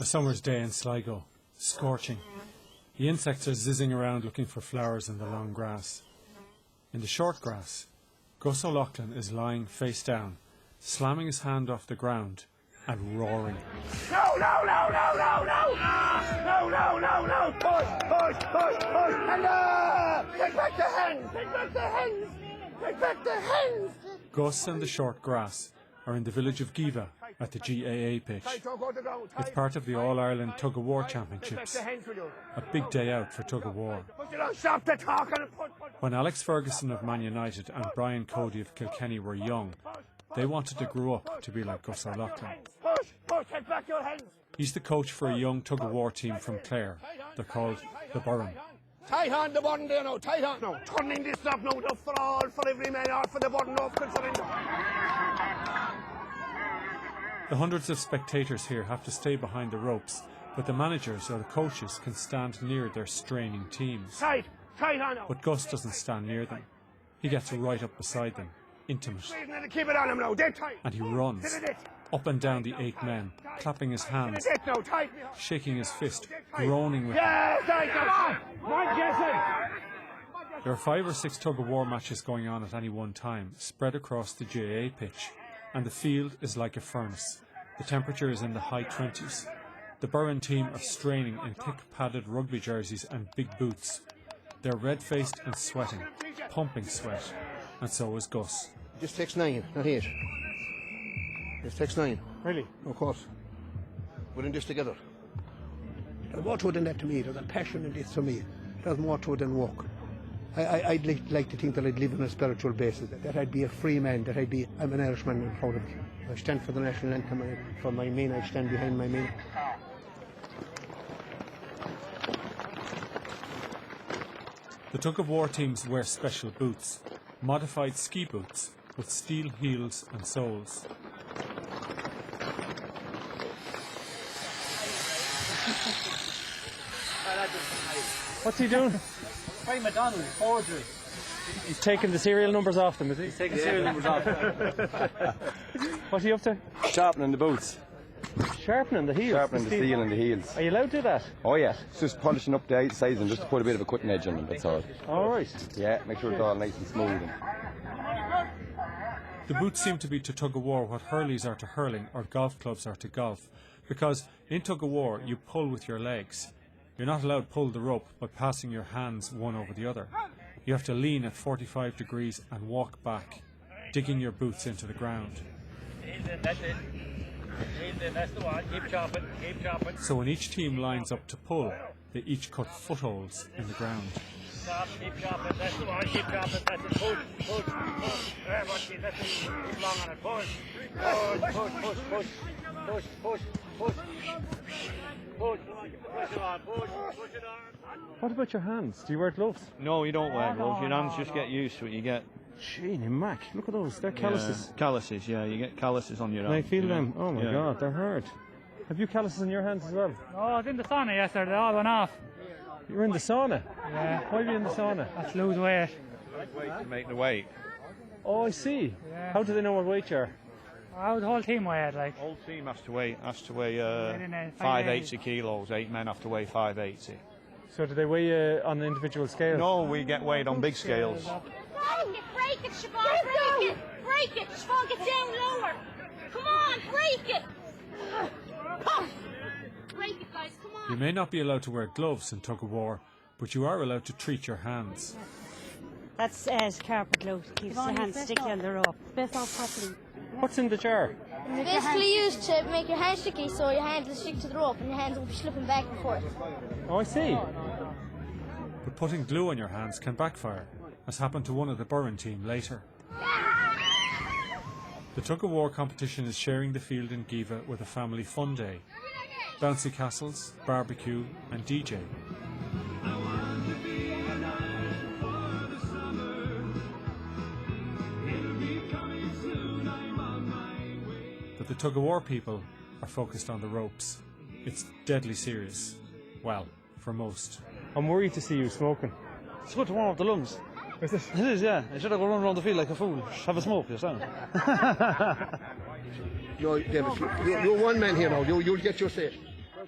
A summer's day in Sligo, scorching. The insects are zizzing around looking for flowers in the long grass. In the short grass, Gus O'Loughlin is lying face down, slamming his hand off the ground and roaring. No, no, no, no, no, no! No, no, no, no! Push, push, push, push! And take back the hens! Take back the hens! Take back the hens! Gus and the short grass are in the village of Geevagh at the GAA pitch. It's part of the All-Ireland Tug of War Championships. A big day out for Tug of War. When Alex Ferguson of Man United and Brian Cody of Kilkenny were young, they wanted to grow up to be like Gus O'Loughlin. He's the coach for a young Tug of War team from Clare. They're called the Burren. Tight on the button there now, tight on. No, turning this up now, for all, for every man, all for the button off, considering. The hundreds of spectators here have to stay behind the ropes, but the managers or the coaches can stand near their straining teams. Tight on now. But Gus doesn't stand near them. He gets right up beside them, intimate. Keep it on him now, dead tight. And he runs, up and down the 8 men, clapping his hands, shaking his fist, groaning with them. There are 5 or 6 Tug of War matches going on at any one time, spread across the GAA pitch, and the field is like a furnace. The temperature is in the high 20s. The Burren team are straining in thick padded rugby jerseys and big boots. They're red-faced and sweating, pumping sweat, and so is Gus. This takes 9, not 8. This takes 9. Really? Of course. We're in this together. There's more to it than that to me. There's a passion in this to me. There's more to it than work. I'd like to think that I'd live on a spiritual basis, that I'd be a free man, that I'm an Irishman and proud of it. I stand for the national anthem, for my men, I stand behind my men. The Tug of War teams wear special boots, modified ski boots with steel heels and soles. What's he doing? Frank McDonald, forgery. He's taking the serial numbers off them, is he? He's taking the serial numbers off. What's he up to? Sharpening the boots. Sharpening the heels? Sharpening the steel and the heels. Are you allowed to do that? Oh yeah, it's just polishing up the outsides and just to put a bit of a cutting edge on them, that's all. Alright. Yeah, make sure it's all nice and smooth. The boots seem to be to Tug of War what hurleys are to hurling or golf clubs are to golf, because in Tug of War you pull with your legs. You're not allowed to pull the rope by passing your hands one over the other. You have to lean at 45 degrees and walk back, digging your boots into the ground. That's it. That's the one. Keep chopping. Keep chopping. So when each team lines up to pull, they each cut footholds in the ground. Stop. Keep chopping. That's the one. Keep chopping. That's it. Push. Push. Push. Watch it. That's it. Keep long on it. Push. Push. Push. Push. Push. Push. Push. Push. Push. Push it on. Push. Push it on. What about your hands? Do you wear gloves? No, you don't wear gloves. Your hands just get used to it. You get... Gee, Mac, look at those. They're calluses. Yeah, calluses, yeah. You get calluses on your hands. Can I feel them? Oh my God, they're hard. Have you calluses on your hands as well? Oh, I was in the sauna yesterday. They all went off. You were in the sauna? Yeah. Why were you in the sauna? That's lose weight. Weight to make the weight. Oh, I see. Yeah. How do they know what weight you are? Oh, the whole team weighed, like. Whole team has to weigh 580 kilos. 8 men have to weigh 580. So do they weigh you on individual scales? No, we get weighed on big scales. Break it, Siobhan, break it, Siobhan, get down lower. Come on, break it. Break it, guys, come on. You may not be allowed to wear gloves in Tug of War, but you are allowed to treat your hands. That's carpet glue, keeps the hands sticky on the rope. Best off properly. What's in the jar? Basically used to make your hands sticky so your hands will stick to the rope and your hands will be slipping back and forth. Oh, I see. But putting glue on your hands can backfire, as happened to one of the Burren team later. The Tug of War competition is sharing the field in Geevagh with a family fun day. Bouncy castles, barbecue and DJ. But the Tug of War people are focused on the ropes. It's deadly serious. Well, for most. I'm worried to see you smoking. It's good to warm up the lungs. Is it? It is, yeah. Instead of running around the field like a fool, have a smoke yourself. David, you're one man here now. You'll get your say.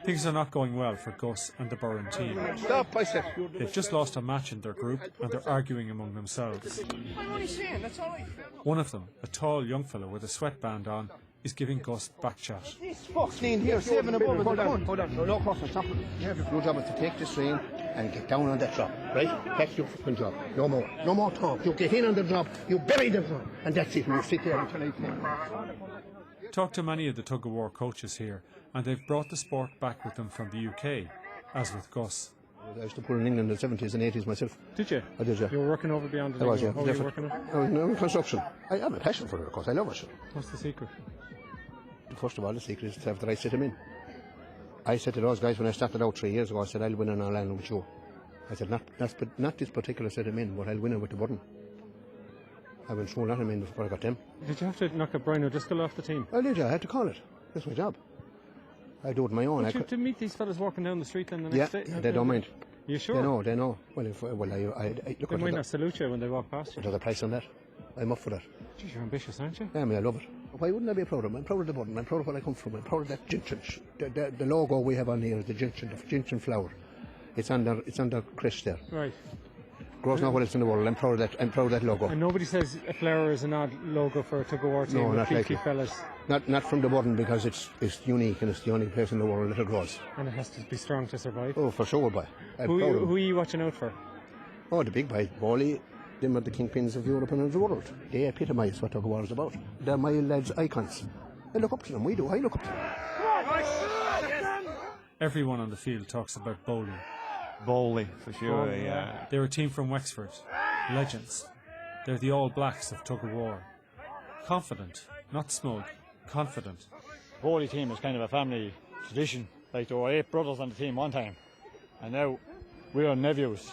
Things are not going well for Gus and the Burren team. Stop, I said. They've just lost a match in their group and they're arguing among themselves. I'm only saying, that's all right. One of them, a tall young fellow with a sweatband on, is giving Gus backchat. This fuck's in here, 7 above us. Hold on. No crossing, stop it. Your job is to take this rein and get down on that drop, right? That's your fucking job. No more. No more talk. You get in on the drop, you bury the drop, and that's it. You sit there until I play. Talked to many of the Tug of War coaches here, and they've brought the sport back with them from the UK, as with Gus. I used to pull in England in the 70s and 80s myself. Did you? I did, yeah. You were working over beyond the I was, yeah. How were you working? I was in construction. I have a passion for it, of course. I love it. What's the secret? First of all, the secret is to have the right set 'em in. I said to those guys when I started out 3 years ago, I said, I'll win in Ireland with you. I said, not this particular set 'em in, but I'll win it with the Burren. I went through a lot of men before I got them. Did you have to knock a Brian O'Driscoll off the team? I did, yeah. I had to call it. That's my job. I do it on my own. But you to meet these fellas walking down the street then the next day? Yeah, they don't mind. You sure? They know. Well, I look they at might not salute you when they walk past you. There's a price on that. I'm up for that. Geez, you're ambitious, aren't you? Yeah, I mean, I love it. Why wouldn't I be proud of them? I'm proud of the Burren. I'm proud of where I come from. I'm proud of that gentian. The logo we have on here is the gentian flower. It's under crest there. Right. Grows nowhere else in the world. I'm proud of that. I'm proud of that logo. And nobody says a flower is an odd logo for a Tug of War team. No, not likely. fellas. Not from the Burren, because it's unique and it's the only place in the world that it grows. And it has to be strong to survive. Oh, for sure, boy. Who are you watching out for? Oh, the big boys, Bowley. Them are the kingpins of Europe and of the world. They epitomise what Tug of War is about. They're my lads' icons. I look up to them. I look up to them. Everyone on the field talks about bowling. Bowling, for sure, yeah. They're a team from Wexford. Legends. They're the All Blacks of Tug of War. Confident, not smug. Confident. The bowling team is kind of a family tradition. Like there were 8 brothers on the team one time. And now we are nephews.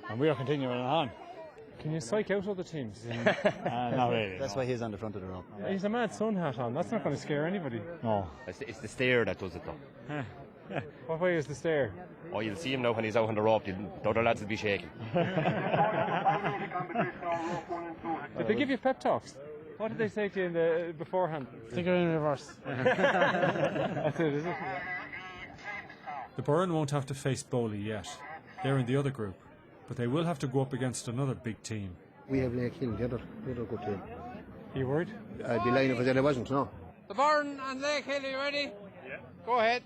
And we are continuing on. Can you psych out other teams? Not really. That's why he's on the front of the rope. He's a mad sun hat on. That's not going to scare anybody. No. It's the stare that does it, though. What way is the stare? Oh, you'll see him now when he's out on the rope. The other lads will be shaking. Did they give you pep talks? What did they say to you in the beforehand? Think of it in reverse. That's it, is it? The Burren won't have to face Bowley yet. They're in the other group. But they will have to go up against another big team. We have Lake Hill, the other good team. Are you worried? I'd be lying if I said I wasn't, no. The Burren and Lake Hill, are you ready? Yeah. Go ahead.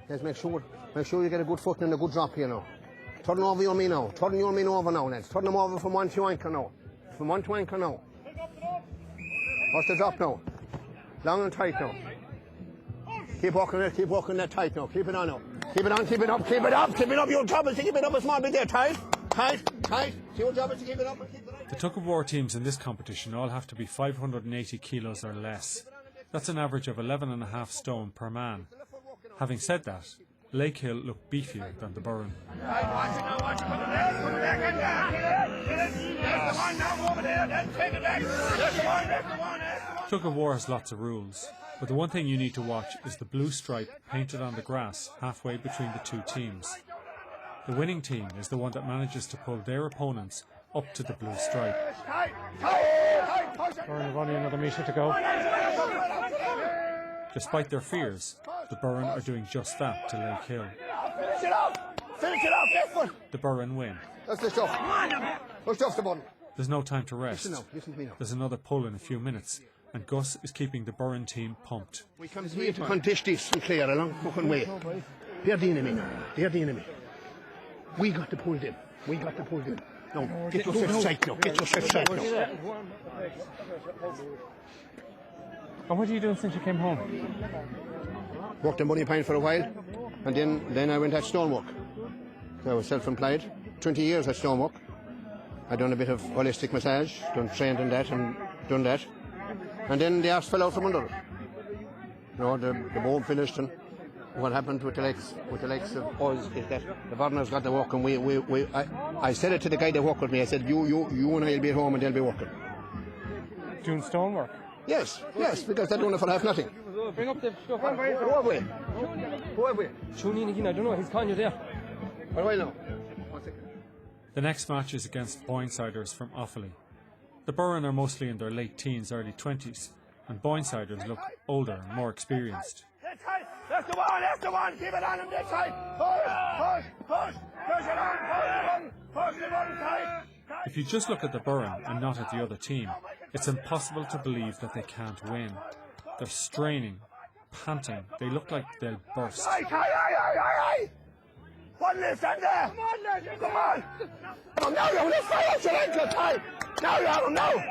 Yes, make sure you get a good foot and a good drop here now. Turn over your me now. Turn your me over now, lads. Turn them over from one to anchor now. From one to anchor now. What's the drop now? Long and tight now. Keep walking that tight now. Keep it on now. Keep it on, keep it up, keep it up, keep it up. Your job is to keep it up a small bit there. Tight. Your job is to keep it up and keep it up. The Tug of War teams in this competition all have to be 580 kilos or less. That's an average of 11.5 stone per man. Having said that, Lake Hill look beefier than the Burren. Tug of War has lots of rules, but the one thing you need to watch is the blue stripe painted on the grass halfway between the two teams. The winning team is the one that manages to pull their opponents up to the blue stripe. Burren have only another metre to go. Despite their fears, the Burren are doing just that to Lake Hill. Finish it off, this one! The Burren win. That's the stuff. Push off the button. There's no time to rest. Listen to me now. There's another pull in a few minutes, and Gus is keeping the Burren team pumped. We come here to contest this and clear a long fucking way. They're the enemy now. They're the enemy. We got to pull them. No, get yourself sight now. And what are you doing since you came home? Worked in Money Pine for a while, and then I went at stonework. So I was self-employed. 20 years at stonework. I done a bit of holistic massage, trained in that and done that. And then the arse fell out from under it. No, the bone finished, and what happened with the legs of us is that the Burreners got to work, and I said it to the guy that worked with me. I said, you and I'll be at home and they'll be working. Doing stonework? Yes, because they're doing it for half nothing. Bring up the stuff. Go away. Tune in again, I don't know, he's calling you there. What do I know? The next match is against Boynesiders from Offaly. The Burren are mostly in their late teens, early 20s, and Boynesiders look older and more experienced. That's the one. Keep it on this side. Push it on. Push it on side. If you just look at the Burren and not at the other team, it's impossible to believe that they can't win. They're straining, panting. They look like they'll burst. Aye. One lift and there. Come on. Oh, now you're this fire. Now you have him. No,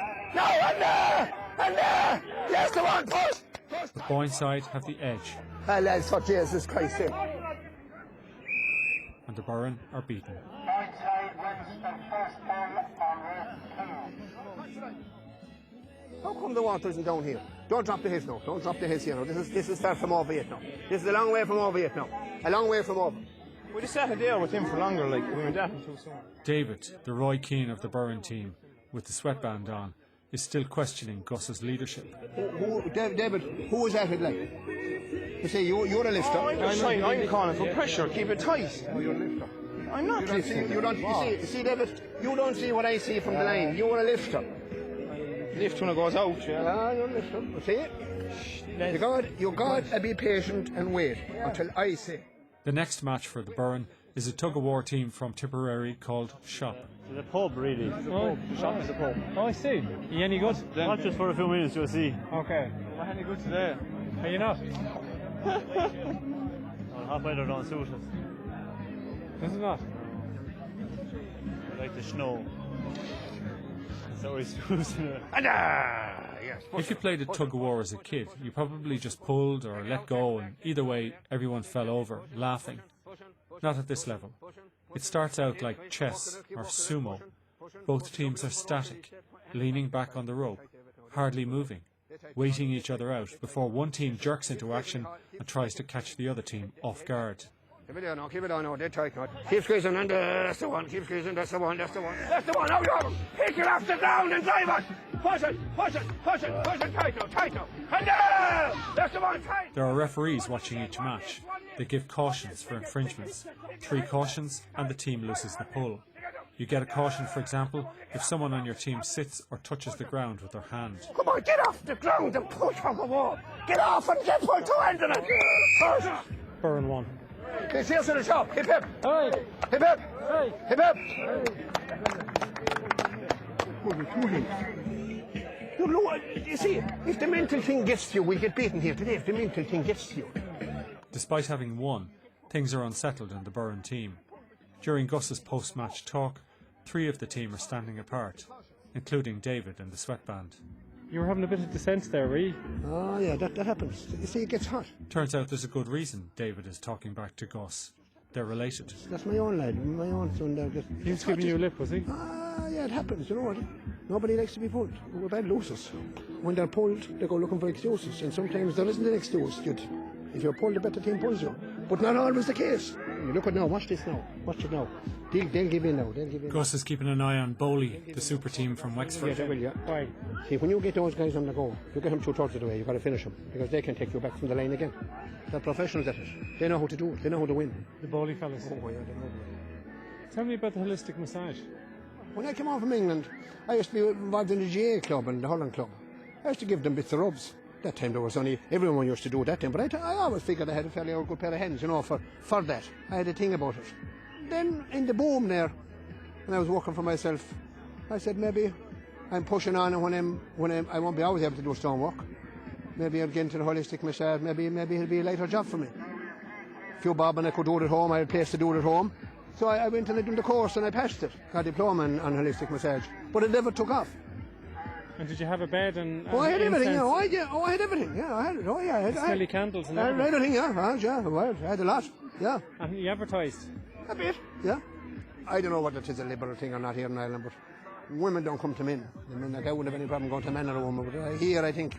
and there. Yes, the one. Push. The boy side have the edge. Lads, for Jesus Christ sake. And the Burren are beaten. How come the water isn't down here? Don't drop the heads now. Don't drop the heads here now. This is far from over yet now. This is a long way from over yet now. A long way from over. We just sat there with him for longer, like we went down too soon. David, the Roy Keane of the Burren team, with the sweatband on, is still questioning Gus's leadership. David, who was at it like? You say you're a lifter. I'm calling for pressure. Keep it tight. Oh, you're a lifter. I'm not lifting. You see, David, you don't see what I see from the line. You're a lifter. Lift when it goes out, yeah. You're a lifter. See? You got to be patient and wait until I say. The next match for the Burren is a Tug of War team from Tipperary called Shop. The pub, really. The shop is a pub. Oh, I see. Are you any good? Not just for a few minutes, you'll see. Okay. Not any good today. Are you not? Well, half weather don't suit us. Does it not? I like the snow. It's always suits it. Yes. If you played a Tug of War as a kid, you probably just pulled or let go, and either way, everyone fell over, laughing. Not at this level. It starts out like chess or sumo. Both teams are static, leaning back on the rope, hardly moving, waiting each other out before one team jerks into action and tries to catch the other team off guard. Keep it on now, dead tight now. Keep squeezing, and that's the one. Keep squeezing, that's the one. Out of him. Pick it off the ground and drive it. Push it, tight now. And that's the one, tight. There are referees watching each match. They give cautions for infringements. 3 cautions and the team loses the pull. You get a caution, for example, if someone on your team sits or touches the ground with their hand. Come on, get off the ground and push from the wall. Get off and get put 2 hands in it. Push. Burren won. Okay, see us in the shop. Hip. Hey. Hip. Hey. Hip. You see, if the mental thing gets to you, we'll get beaten here today. If the mental thing gets to you. Despite having won, things are unsettled in the Burren team. During Gus's post-match talk, 3 of the team are standing apart, including David and the sweatband. You were having a bit of dissent there, were you? Oh, yeah, that happens. You see, it gets hot. Turns out there's a good reason David is talking back to Gus. They're related. That's my own lad, my own son there. He was giving you a lip, was he? Yeah, it happens, you know what? Nobody likes to be pulled. We're bad losers. When they're pulled, they go looking for excuses, and sometimes there isn't an excuse. If you're pulled, the better team pulls you. But not always the case. You look at now, watch this now. Watch it now. They'll give in now. Gus is keeping an eye on Bowley, the super team from Wexford. Yeah, they will, yeah. Why? See, when you get those guys on the go, you get them 2/3 of the way, you've got to finish them, because they can take you back from the line again. They're professionals at it. They know how to do it. They know how to win. The Bowley fellas. Oh, yeah, they know. Tell me about the holistic massage. When I came on from England, I used to be involved in the GA club and the Holland club. I used to give them bits of rubs. That time there was only, everyone used to do that time, but I always figured I had a fairly good pair of hands, you know, for that. I had a thing about it. Then in the boom there, when I was working for myself, I said maybe I'm pushing on, and when I won't be always able to do stonework. Maybe I'll get into the holistic massage, maybe it'll be a lighter job for me. A few bob and I could do it at home, I had a place to do it at home. So I went and I did the course and I passed it, got a diploma on holistic massage, but it never took off. And did you have a bed and I had everything, yeah. I had everything, yeah. I had it. Oh, yeah. I had smelly candles and everything. I had everything, yeah. Well, I had a lot, yeah. And you advertised? A bit, yeah. I don't know whether it is a liberal thing or not here in Ireland, but women don't come to men. I mean, like I wouldn't have any problem going to a man or a woman, but here I think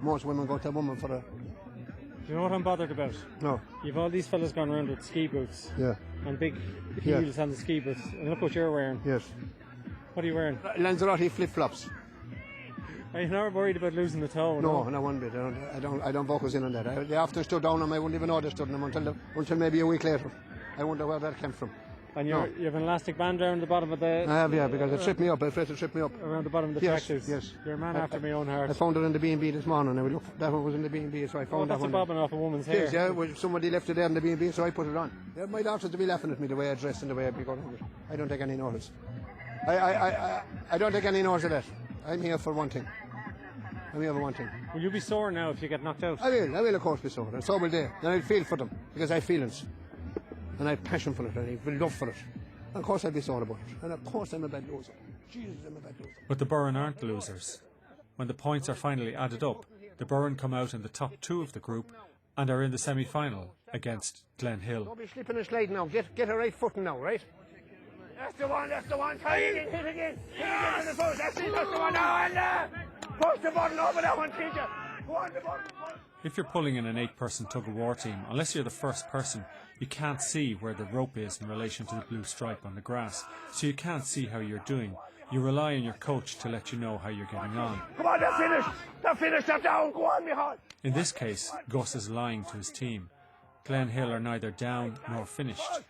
most women go to a woman for a... Do you know what I'm bothered about? No. You've all these fellas gone around with ski boots. Yeah. And big heels on the ski boots. And look what you're wearing. Yes. What are you wearing? Lanzarote flip-flops. Are you not worried about losing the toe? No, not one bit. I don't focus in on that. They often stood down on them. I wouldn't even know they stood on them until maybe a week later. I wonder where that came from. And you have an elastic band around the bottom of the... I have, yeah, because it tripped me up. I afraid to trip me up. Around the bottom of the tracksuits. Yes. You're a man after my own heart. I found it in the B&B this morning. That one was in the B&B, so I found that one. That's a bobbing off a woman's hair. Yes, yeah, somebody left it there in the B&B, so I put it on. Yeah, my daughters to be laughing at me the way I dress and the way I be going on it. I don't take any notice. I don't take any notice of that. I'm here for one thing. I'm here for one thing. Will you be sore now if you get knocked out? I will of course be sore. And so will they. And I'll feel for them, because I have feelings. And I have passion for it, and I have love for it. And of course I'll be sore about it. And of course I'm a bad loser. Jesus, I'm a bad loser. But the Burren aren't the losers. When the points are finally added up, the Burren come out in the top 2 of the group and are in the semi-final against Glenhill. Don't be slipping and sliding now. Get a right footing now, right? That's the one. Try it again, hit again. Hit again in the post. That's the one now. And push the button over that one, teacher. Go on, the button. If you're pulling in an 8-person tug of war team, unless you're the first person, you can't see where the rope is in relation to the blue stripe on the grass, so you can't see how you're doing. You rely on your coach to let you know how you're getting on. Come on, they're finished. They're down. Go on, Michal. In this case, Gus is lying to his team. Glenhill are neither down nor finished.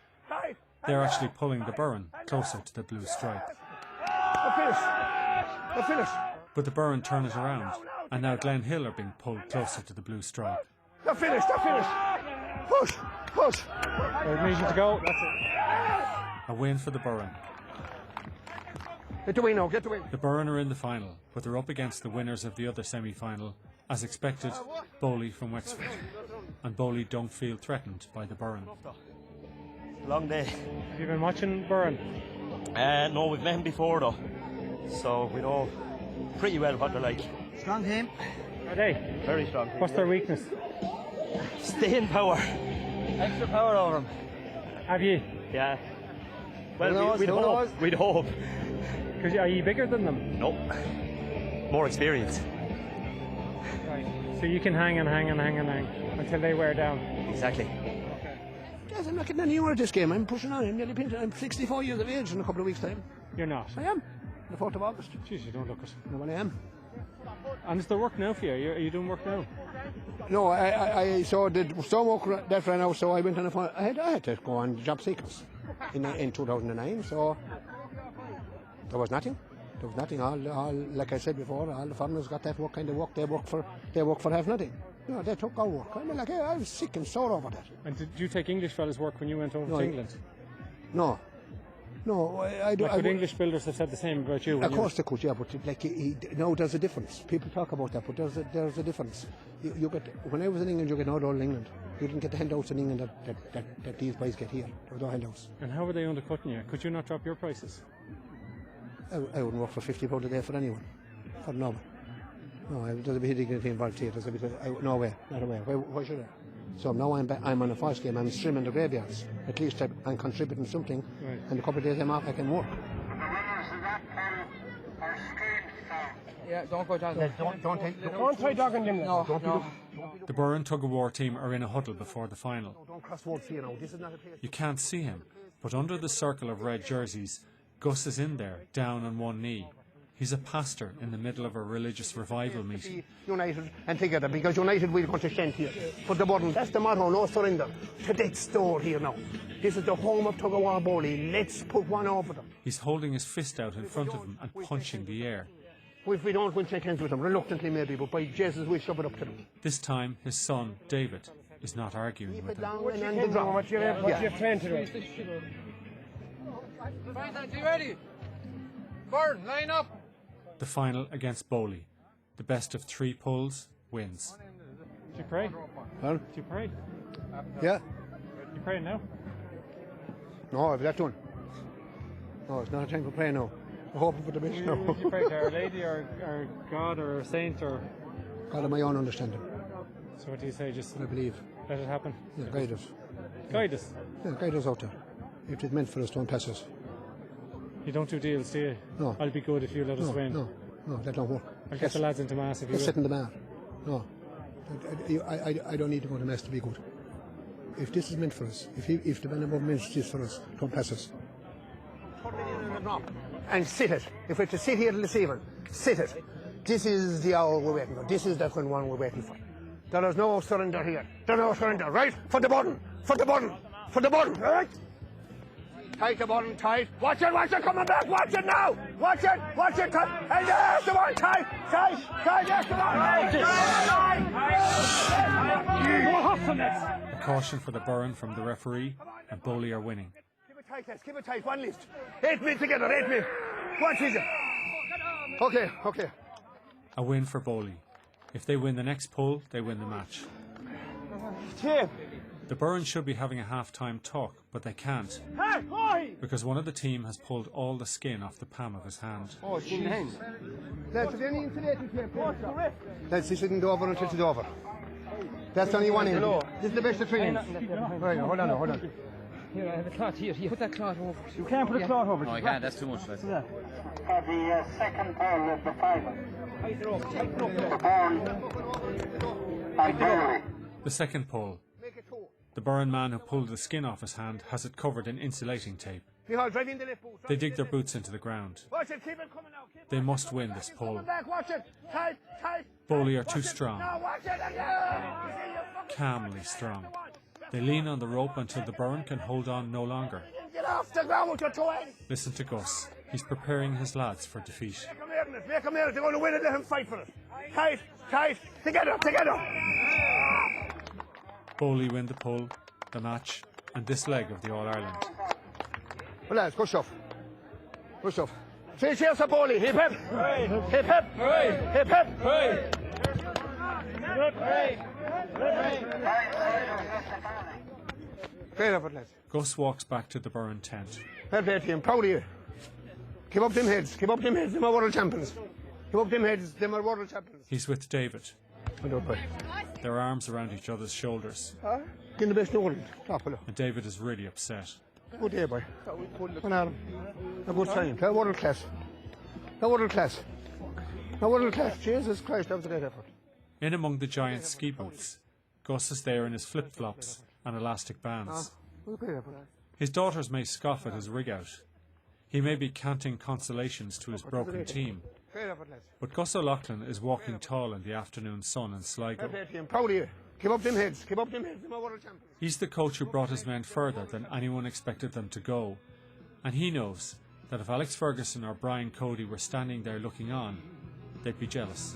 They're actually pulling the Burren closer to the blue stripe. They're finished. But the Burren turn it around, and now Glenhill are being pulled closer to the blue stripe. They're finished. Push. There's to go. That's it. A win for the Burren. Get the win now, get the win. The Burren are in the final, but they're up against the winners of the other semi-final, as expected, Bowley from Wexford. And Bowley don't feel threatened by the Burren. Long day. Have you been watching Burren? No, we've met him before though, so we know pretty well what they're like. Strong team. Are they? Very strong. What's their weakness? Staying power. Extra power over them. Have you? Yeah. Well, we'd hope. Because are you bigger than them? Nope. More experience. Right. So you can hang until they wear down. Exactly. Guys, I'm not getting any more at this game. I'm pushing on. I'm 64 years of age in a couple of weeks' time. You're not? I am. The 4th of August. Jeez, you don't look it. No, well, I am. And is there work now for you? Are you doing work now? No, I saw some work that ran out, so I went on I had to go on job seekers in 2009, so there was nothing. All, like I said before, all the foreigners got that kind of work. They work for have nothing. You know, they took our work. I mean, like, I was sick and sore over that. And did you take English fellas' work when you went over to England? No, I do. Could English builders have said the same about you? Of course they could, yeah, but like, no, there's a difference. People talk about that, but there's a difference. You get, when I was in England, you get all England. You didn't get the handouts in England that these boys get here. There were no handouts. And how were they undercutting you? Could you not drop your prices? I wouldn't work for £50 a day for anyone. For no one. No, there's a bit of dignity involved here. No way, not a way. Why should I? So now I'm on a fast game. I'm streaming the graveyards. At least I'm contributing something. Right. And a couple of days I'm off, I can work. Yeah, don't go down. Don't try dogging them. No. The Burren Tug of War team are in a huddle before the final. Don't cross words here now. This is not a place. You can't see him, but under the circle of red jerseys, Gus is in there, down on one knee. He's a pastor in the middle of a religious revival meeting. United and together, because united we're going to stand here. Put the button, that's the motto, no surrender. To that store here now. This is the home of Tug of War Bowley. Let's put one over them. He's holding his fist out in front of him and punching the air. If we don't, we'll shake hands with them, reluctantly maybe, but by Jesus we'll shove it up to them. This time, his son, David, is not arguing with him. What you have trained today? Are you ready? Burren, line up. The final against Bowley. The best of 3 pulls wins. Did you pray? Huh? Did you pray? Yeah. You praying now? No, I've that one. No, it's not a time for praying now. I'm hoping for the best now. Did you pray to Our Lady or God or a saint or? God of my own understanding. So what do you say? Just I believe. Let it happen? Yeah, guide us. Guide us? Yeah, guide us out there. If it's meant for us, don't pass us. You don't do deals, do you? No. I'll be good if you let us win. No, that don't work. I'll get the lads into Mass if you Let's sit in the bar. No. I don't need to go to Mass to be good. If this is meant for us, if the man above meant this for us, don't pass us. And sit it. If we're to sit here this evening, sit it. This is the hour we're waiting for. This is the one we're waiting for. There is no surrender here. There's no surrender, right? For the button, right? Tight the ball and tight. Watch it, coming back. Watch it now. Watch it, tight. And there's the one, tight. There's the one. A caution for the Burren from the referee, and Bowley are winning. Keep it tight, one list. 8 minutes together, 8 minutes. Watch it. Okay. A win for Bowley. If they win the next pull, they win the match. The Burren should be having a half-time talk, but they can't, because one of the team has pulled all the skin off the palm of his hand. Oh, jeez. Lads, is there any insulating tape? Lads, this isn't over until it's over. That's only one end. This is the best of 3 ends. Right, hold on. Here, I have a cloth here. Put that cloth over. You can't put a cloth over it. No, I can't. That's too much. For the second ball of the final. The second pull. The Burren man who pulled the skin off his hand has it covered in insulating tape. They dig their boots into the ground. They must win this pull. Bowley are too strong. Calmly strong. They lean on the rope until the Burren can hold on no longer. Listen to Gus. He's preparing his lads for defeat. Make them here. They're going to win it. Let him fight for it. Tight. Together. Bowley win the pull, the match, and this leg of the All-Ireland. Well, lads, good stuff. 3 cheers for Bowley. Hip hip. Hip hip. Hip hip. Fair enough, lads. Gus walks back to the Burren tent. Fair play to him. Proud of you. Keep up them heads. Them are world champions. Them are world champions. He's with David. I don't know. Their arms around each other's shoulders. In the best in the world. And David is really upset. Good day, boy. A good time. They're world class. Jesus Christ, that was a great effort. In among the giant ski boots, Gus is there in his flip-flops and elastic bands. His daughters may scoff at his rig-out. He may be canting consolations to his broken team. But Gus O'Loughlin is walking tall in the afternoon sun in Sligo. Proud of you. Keep up them heads. He's the coach who brought his men further than anyone expected them to go. And he knows that if Alex Ferguson or Brian Cody were standing there looking on, they'd be jealous.